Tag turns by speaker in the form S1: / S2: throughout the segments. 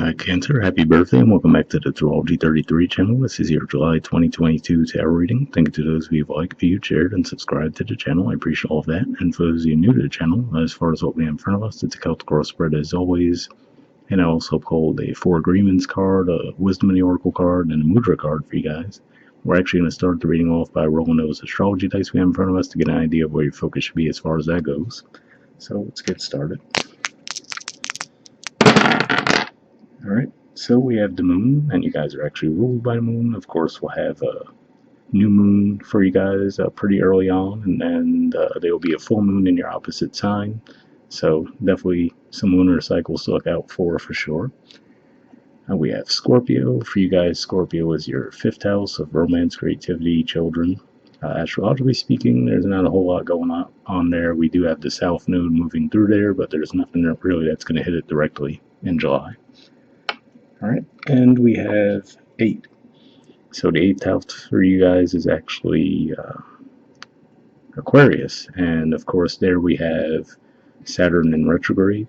S1: Hi Cancer, happy birthday and welcome back to the Astrology 33 channel. This is your July 2022 tarot reading. Thank you to those of you who liked, viewed, shared, and subscribed to the channel. I appreciate all of that. And for those of you new to the channel, as far as what we have in front of us, it's a Celtic cross spread as always. And I also pulled a Four Agreements card, a Wisdom in the Oracle card, and a Mudra card for you guys. We're actually going to start the reading off by rolling those astrology dice we have in front of us to get an idea of where your focus should be as far as that goes. So let's get started. Alright, so we have the moon, and you guys are actually ruled by the moon. Of course, we'll have a new moon for you guys pretty early on, and then there will be a full moon in your opposite sign. So definitely some lunar cycles to look out for sure. We have Scorpio. For you guys, Scorpio is your fifth house of romance, creativity, children. Astrologically speaking, there's not a whole lot going on there. We do have the south node moving through there, but there's nothing really that's going to hit it directly in July. Alright, and we have 8. So the 8th house for you guys is actually Aquarius. And of course there we have Saturn in retrograde.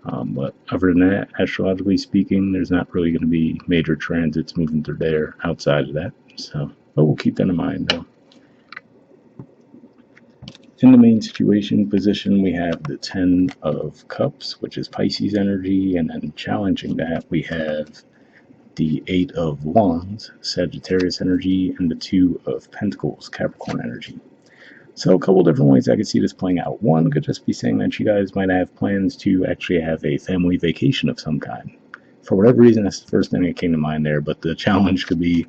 S1: But other than that, astrologically speaking, there's not really going to be major transits moving through there outside of that. So, but we'll keep that in mind though. In the main situation position, we have the 10 of Cups, which is Pisces energy, and then challenging that, we have the 8 of Wands, Sagittarius energy, and the 2 of Pentacles, Capricorn energy. So a couple different ways I could see this playing out. One could just be saying that you guys might have plans to actually have a family vacation of some kind. For whatever reason, that's the first thing that came to mind there, but the challenge could be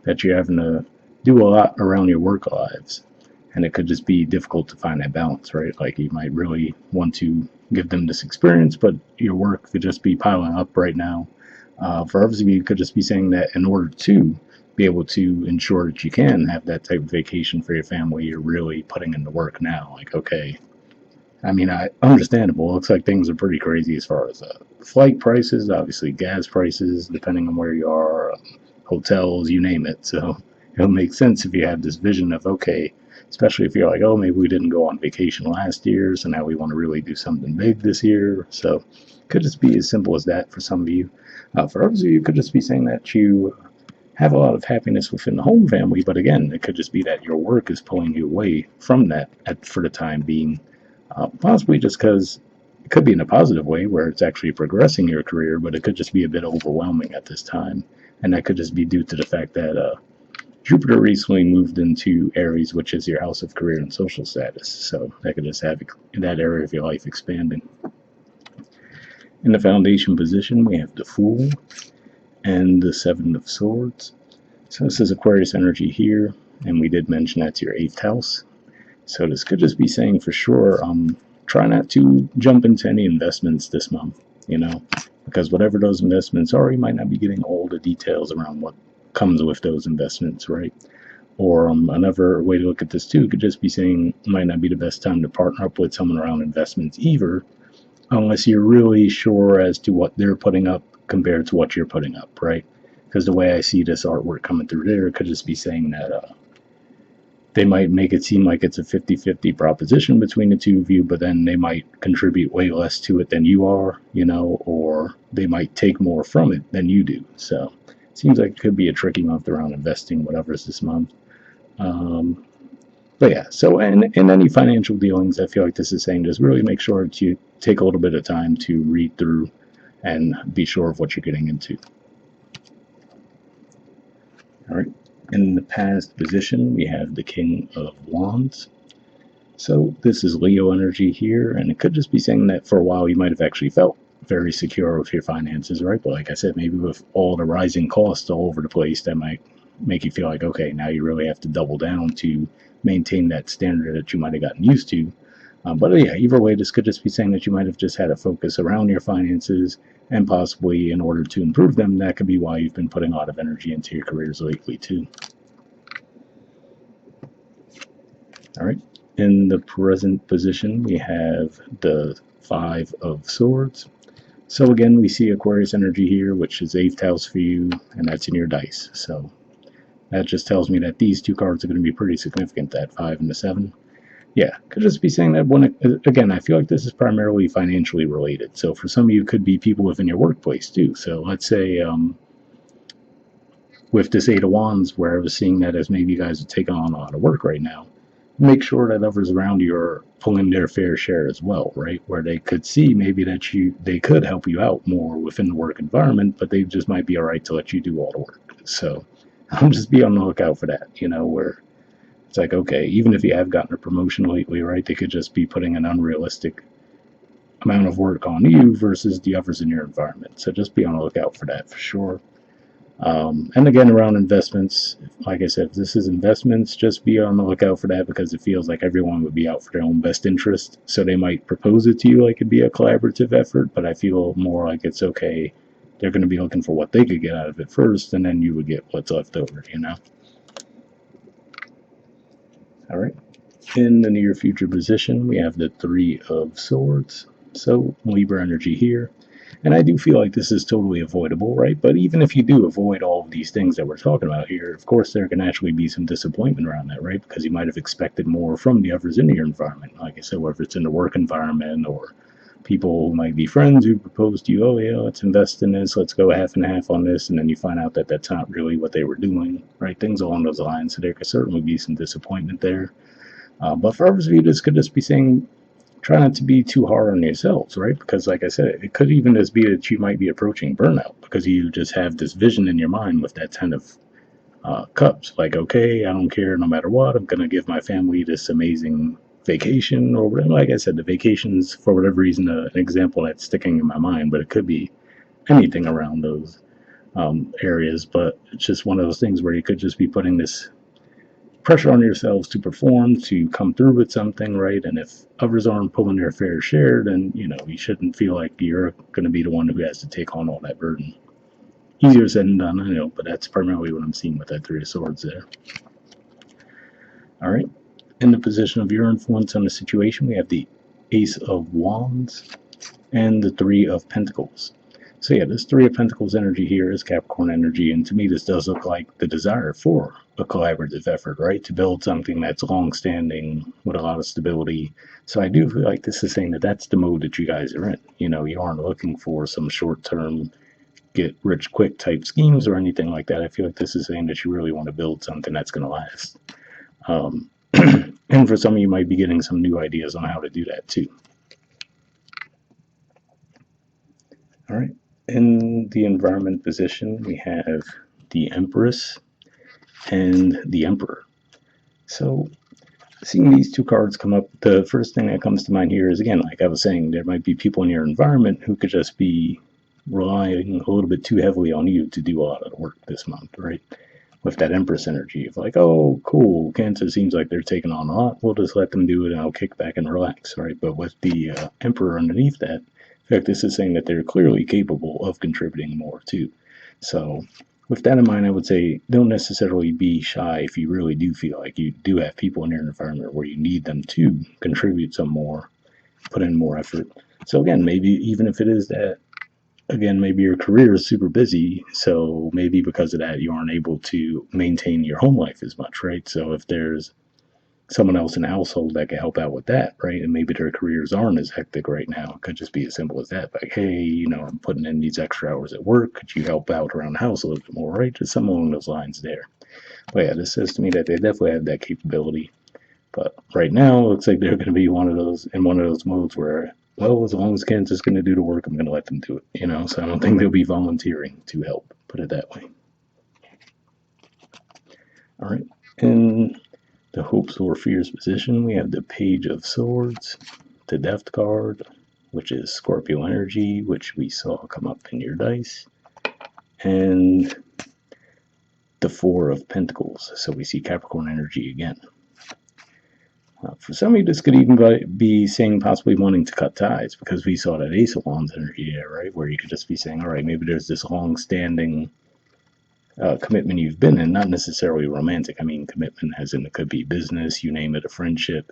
S1: that you're having to do a lot around your work lives. And it could just be difficult to find that balance, right? Like you might really want to give them this experience, but your work could just be piling up right now. For others of you, could just be saying that in order to be able to ensure that you can have that type of vacation for your family, you're really putting in the work now. Like, okay, I mean, understandable. It looks like things are pretty crazy as far as flight prices, obviously gas prices, depending on where you are, hotels, you name it. So it'll make sense if you have this vision of, okay, especially if you're like, oh, maybe we didn't go on vacation last year, so now we want to really do something big this year. So it could just be as simple as that for some of you. For others of you, it could just be saying that you have a lot of happiness within the home family, but again, it could just be that your work is pulling you away from that for the time being, possibly just because it could be in a positive way where it's actually progressing your career, but it could just be a bit overwhelming at this time, and that could just be due to the fact that Jupiter recently moved into Aries, which is your house of career and social status, so that could just have that area of your life expanding. In the foundation position, we have the Fool and the 7 of Swords. So this is Aquarius energy here, and we did mention that's your 8th house. So this could just be saying for sure, try not to jump into any investments this month, because whatever those investments are, you might not be getting all the details around what comes with those investments, right? Or another way to look at this too could just be saying it might not be the best time to partner up with someone around investments either, unless you're really sure as to what they're putting up compared to what you're putting up, right? Because the way I see this artwork coming through there, it could just be saying that they might make it seem like it's a 50-50 proposition between the two of you, but then they might contribute way less to it than you are, or they might take more from it than you do. So it seems like it could be a tricky month around investing, whatever's this month. But yeah, so in any financial dealings, I feel like this is saying just really make sure that you take a little bit of time to read through and be sure of what you're getting into. All right. In the past position, we have the King of Wands. So this is Leo energy here, and it could just be saying that for a while you might have actually felt very secure with your finances, right? But like I said, maybe with all the rising costs all over the place, that might make you feel like, okay, now you really have to double down to maintain that standard that you might have gotten used to. But yeah, either way, this could just be saying that you might have just had a focus around your finances, and possibly in order to improve them, that could be why you've been putting a lot of energy into your careers lately too. All right. In the present position, we have the 5 of Swords. So again, we see Aquarius energy here, which is 8th house for you, and that's in your dice. So that just tells me that these two cards are going to be pretty significant, that 5 and the 7. Yeah, could just be saying that when again, I feel like this is primarily financially related. So for some of you, it could be people within your workplace too. So let's say with this Eight of Wands, where I was seeing that as maybe you guys are taking on a lot of work right now, make sure that others around you are pulling their fair share as well, right? Where they could see maybe that they could help you out more within the work environment, but they just might be all right to let you do all the work. So I'm just be on the lookout for that, where it's like, okay, even if you have gotten a promotion lately, right, they could just be putting an unrealistic amount of work on you versus the others in your environment. So just be on the lookout for that for sure. And again, around investments, like I said, if this is investments, just be on the lookout for that because it feels like everyone would be out for their own best interest. So they might propose it to you like it'd be a collaborative effort, but I feel more like it's okay. They're going to be looking for what they could get out of it first, and then you would get what's left over. All right. In the near future position, we have the Three of Swords. So Libra energy here. And I do feel like this is totally avoidable, right? But even if you do avoid all of these things that we're talking about here, of course, there can actually be some disappointment around that, right? Because you might have expected more from the others in your environment. Like I said, whether it's in the work environment or people who might be friends who propose to you, oh, yeah, let's invest in this, let's go half and half on this. And then you find out that that's not really what they were doing, right? Things along those lines. So there could certainly be some disappointment there. But for others of you, this could just be saying, try not to be too hard on yourselves, right? Because, like I said, it could even just be that you might be approaching burnout because you just have this vision in your mind with that 10 of cups. Like, okay, I don't care no matter what. I'm going to give my family this amazing vacation or whatever. Like I said, the vacation's, for whatever reason, an example that's sticking in my mind, but it could be anything around those areas. But it's just one of those things where you could just be putting this pressure on yourselves to perform, to come through with something, right? And if others aren't pulling their fair share, then you shouldn't feel like you're going to be the one who has to take on all that burden. Easier said than done, I know, but that's primarily what I'm seeing with that Three of Swords there. All right. In the position of your influence on the situation, we have the Ace of Wands and the Three of Pentacles. So yeah, this Three of Pentacles energy here is Capricorn energy, and to me this does look like the desire for a collaborative effort, right? To build something that's long-standing with a lot of stability. So I do feel like this is saying that that's the mode that you guys are in. You aren't looking for some short-term, get-rich-quick type schemes or anything like that. I feel like this is saying that you really want to build something that's going to last. And for some of you might be getting some new ideas on how to do that too. All right. In the environment position, we have the Empress and the Emperor. So, seeing these two cards come up, the first thing that comes to mind here is, again, like I was saying, there might be people in your environment who could just be relying a little bit too heavily on you to do a lot of the work this month, right? With that Empress energy of like, oh, cool, Cancer seems like they're taking on a lot. We'll just let them do it and I'll kick back and relax, right? But with the Emperor underneath that, in fact, this is saying that they're clearly capable of contributing more too. So, with that in mind, I would say don't necessarily be shy if you really do feel like you do have people in your environment where you need them to contribute some more, put in more effort. So, again, maybe even if it is that again, maybe your career is super busy, so maybe because of that you aren't able to maintain your home life as much, right? So if there's someone else in the household that can help out with that, right? And maybe their careers aren't as hectic right now. It could just be as simple as that. Like, hey, I'm putting in these extra hours at work. Could you help out around the house a little bit more, right? Just something along those lines there. But yeah, this says to me that they definitely have that capability. But right now, it looks like they're going to be one of those modes where, well, as long as Kent's just going to do the work, I'm going to let them do it. So I don't think they'll be volunteering to help. Put it that way. All right. In the hopes or fears position, we have the Page of Swords, the Death card, which is Scorpio energy, which we saw come up in your dice, and the Four of Pentacles. So we see Capricorn energy again. For some of you, this could even be saying possibly wanting to cut ties because we saw that Ace of Wands energy there, right? Where you could just be saying, all right, maybe there's this long-standing commitment you've been in, not necessarily romantic. I mean, commitment as in it could be business, you name it, a friendship.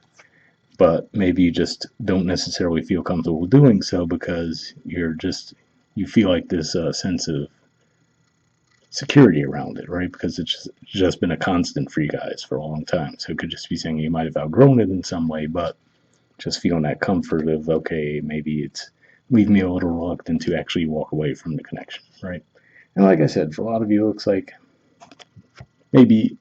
S1: But maybe you just don't necessarily feel comfortable doing so because you feel like this sense of security around it, right? Because it's just been a constant for you guys for a long time. So it could just be saying you might have outgrown it in some way, but just feeling that comfort of, okay, maybe it's leave me a little reluctant to actually walk away from the connection, right? And like I said, for a lot of you, it looks like maybe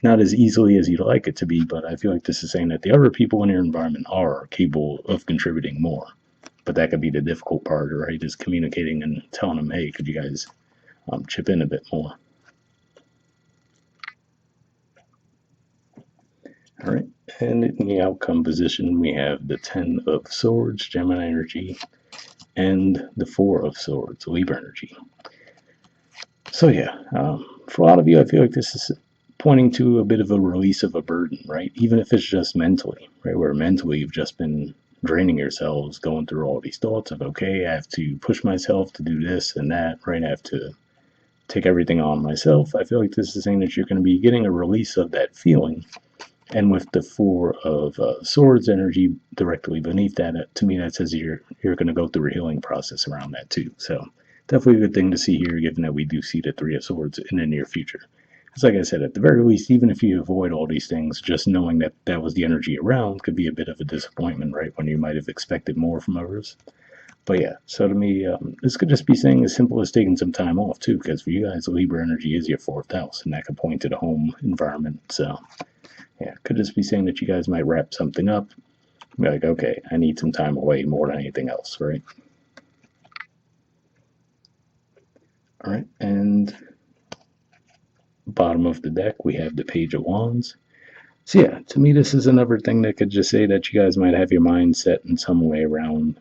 S1: not as easily as you'd like it to be, but I feel like this is saying that the other people in your environment are capable of contributing more. But that could be the difficult part, right? Is communicating and telling them, hey, could you guys chip in a bit more? All right. And in the outcome position, we have the 10 of Swords, Gemini energy, and the 4 of Swords, Libra energy. So, yeah, for a lot of you, I feel like this is pointing to a bit of a release of a burden, right? Even if it's just mentally, right? Where mentally you've just been draining yourselves, going through all these thoughts of, okay, I have to push myself to do this and that, right? I have to take everything on myself. I feel like this is saying that you're going to be getting a release of that feeling. And with the 4 of Swords energy directly beneath that, to me that says you're going to go through a healing process around that too. So definitely a good thing to see here, given that we do see the 3 of Swords in the near future. It's like I said, at the very least, even if you avoid all these things, just knowing that that was the energy around could be a bit of a disappointment, right? When you might have expected more from others. But yeah, so to me, this could just be saying as simple as taking some time off too, because for you guys, Libra energy is your 4th house, and that could point to the home environment. So yeah, could just be saying that you guys might wrap something up. Be like, okay, I need some time away more than anything else, right? All right, and bottom of the deck, we have the Page of Wands. So yeah, to me, this is another thing that could just say that you guys might have your mind set in some way around.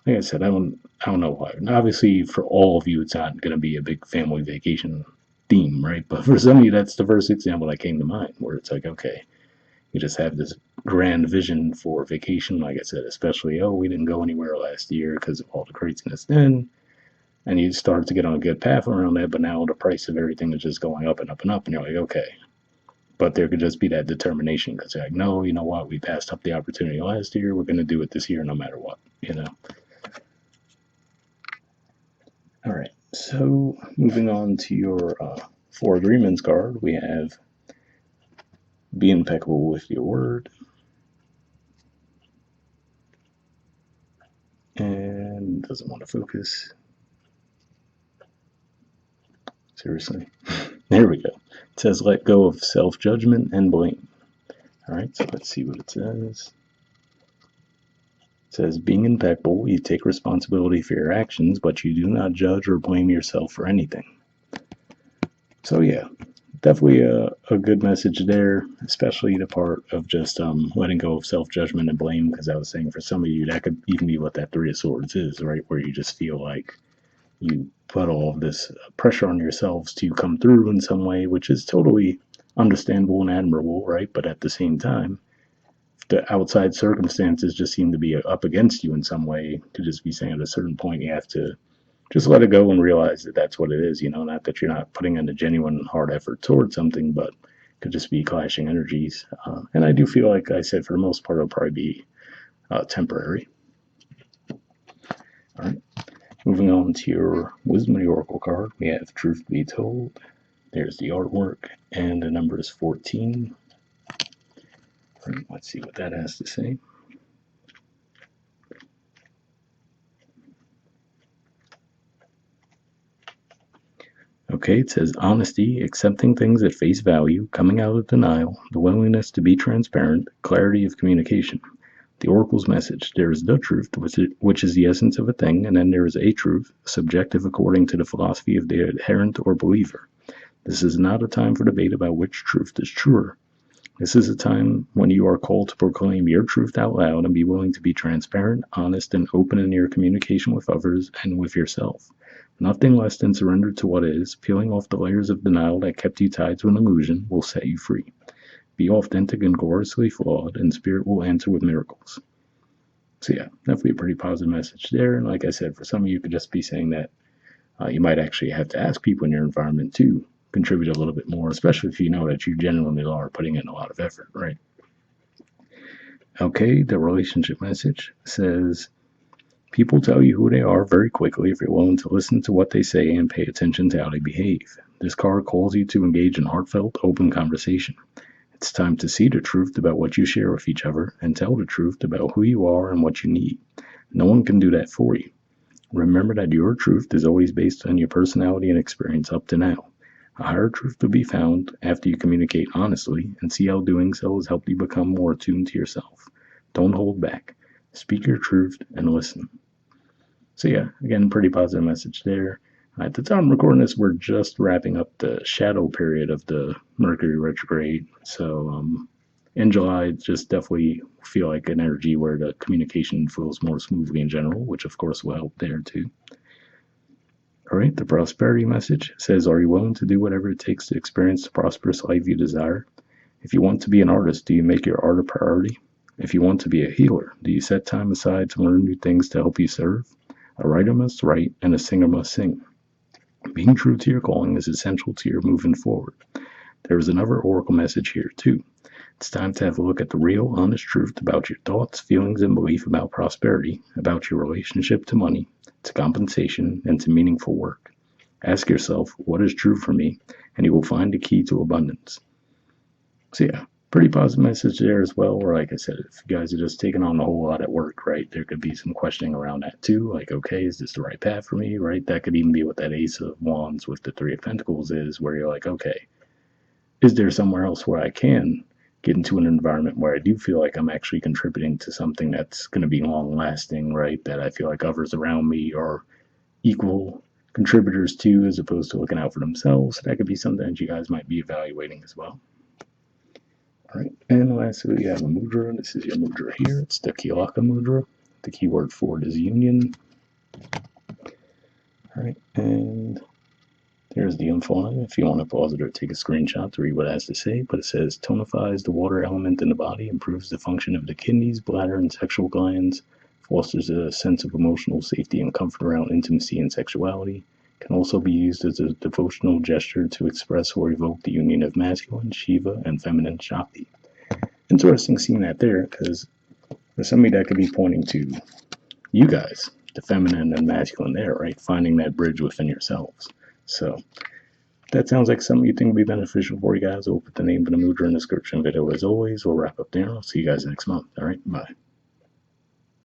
S1: Like I said, I don't know why. Obviously, for all of you, it's not going to be a big family vacation theme, right? But for some of you, that's the first example that came to mind, where it's like, okay, you just have this grand vision for vacation, like I said, especially, oh, we didn't go anywhere last year because of all the craziness then. And you start to get on a good path around that, but now the price of everything is just going up and up and up. And you're like, okay. But there could just be that determination because you're like, no, you know what? We passed up the opportunity last year. We're going to do it this year no matter what, you know? All right. So moving on to your 4 agreements card, we have be impeccable with your word. And doesn't want to focus. Seriously. There we go. It says let go of self-judgment and blame. All right, so let's see what it says. It says being impeccable, you take responsibility for your actions, but you do not judge or blame yourself for anything. So yeah, definitely a good message there, especially the part of just letting go of self-judgment and blame, because I was saying for some of you, that could even be what that 3 of Swords is, right? Where you just feel like you put all of this pressure on yourselves to come through in some way, which is totally understandable and admirable, right? But at the same time, the outside circumstances just seem to be up against you in some way, to just be saying at a certain point you have to just let it go and realize that that's what it is, you know, not that you're not putting in a genuine hard effort towards something, but could just be clashing energies. And I do feel like I said, for the most part, it'll probably be temporary. All right. Moving on to your Wisdom of the Oracle card, we have Truth Be Told. There's the artwork, and the number is 14. Right, let's see what that has to say. Okay, it says honesty, accepting things at face value, coming out of denial, the willingness to be transparent, clarity of communication. The Oracle's message: there is the truth, which is the essence of a thing, and then there is a truth, subjective according to the philosophy of the adherent or believer. This is not a time for debate about which truth is truer. This is a time when you are called to proclaim your truth out loud and be willing to be transparent, honest, and open in your communication with others and with yourself. Nothing less than surrender to what is, peeling off the layers of denial that kept you tied to an illusion, will set you free. Be authentic and gloriously flawed, and spirit will answer with miracles. So yeah, definitely a pretty positive message there. And like I said, for some of you, it could just be saying that you might actually have to ask people in your environment to contribute a little bit more, especially if you know that you genuinely are putting in a lot of effort, right? Okay, the relationship message says, people tell you who they are very quickly if you're willing to listen to what they say and pay attention to how they behave. This card calls you to engage in heartfelt, open conversation. It's time to see the truth about what you share with each other and tell the truth about who you are and what you need. No one can do that for you. Remember that your truth is always based on your personality and experience up to now. A higher truth will be found after you communicate honestly and see how doing so has helped you become more attuned to yourself. Don't hold back. Speak your truth and listen. So yeah, again, pretty positive message there. At the time I'm recording this, we're just wrapping up the shadow period of the Mercury retrograde. So in July, just definitely feel like an energy where the communication flows more smoothly in general, which of course will help there too. All right, the prosperity message says, are you willing to do whatever it takes to experience the prosperous life you desire? If you want to be an artist, do you make your art a priority? If you want to be a healer, do you set time aside to learn new things to help you serve? A writer must write and a singer must sing. Being true to your calling is essential to your moving forward. There is another oracle message here too. It's time to have a look at the real, honest truth about your thoughts, feelings, and belief about prosperity, about your relationship to money, to compensation, and to meaningful work. Ask yourself, what is true for me? And you will find the key to abundance. So yeah, pretty positive message there as well. Or like I said, if you guys are just taking on a whole lot at work, right, there could be some questioning around that too. Like, okay, is this the right path for me, right? That could even be what that Ace of Wands with the Three of Pentacles is, where you're like, okay, is there somewhere else where I can get into an environment where I do feel like I'm actually contributing to something that's going to be long lasting, right? That I feel like others around me are equal contributors to, as opposed to looking out for themselves. So that could be something that you guys might be evaluating as well. All right, and lastly, we have a Mudra. This is your Mudra here. It's the Kilaka Mudra. The keyword for it is union. All right, and there's the info on it. If you want to pause it or take a screenshot to read what it has to say, but it says tonifies the water element in the body, improves the function of the kidneys, bladder, and sexual glands, fosters a sense of emotional safety and comfort around intimacy and sexuality, can also be used as a devotional gesture to express or evoke the union of masculine, Shiva, and feminine Shakti. Interesting seeing that there, because for somebody that could be pointing to you guys, the feminine and masculine there, right? Finding that bridge within yourselves. So that sounds like something you think would be beneficial for you guys. We'll put the name of the Mudra in the description video as always. We'll wrap up there. I'll see you guys next month. All right, bye.